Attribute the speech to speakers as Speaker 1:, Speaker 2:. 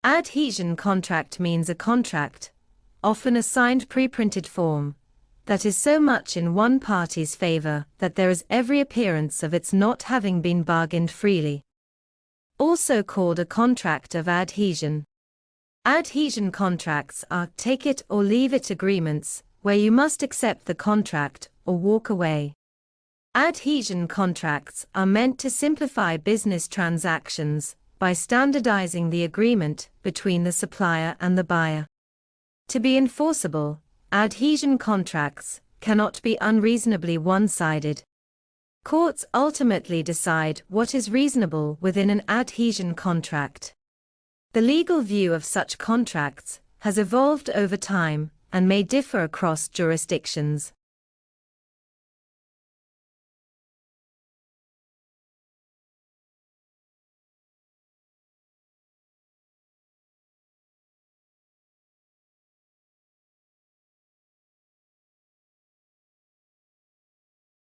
Speaker 1: Adhesion contract means a contract, often a signed preprinted form, that is so much in one party's favor that there is every appearance of its not having been bargained freely. Also called a contract of adhesion. Adhesion contracts are take it or leave it agreements, where you must accept the contract or walk away. Adhesion contracts are meant to simplify business transactions by standardizing the agreement between the supplier and the buyer. To be enforceable, adhesion contracts cannot be unreasonably one-sided. Courts ultimately decide what is reasonable within an adhesion contract. The legal view of such contracts has evolved over time and may differ across jurisdictions.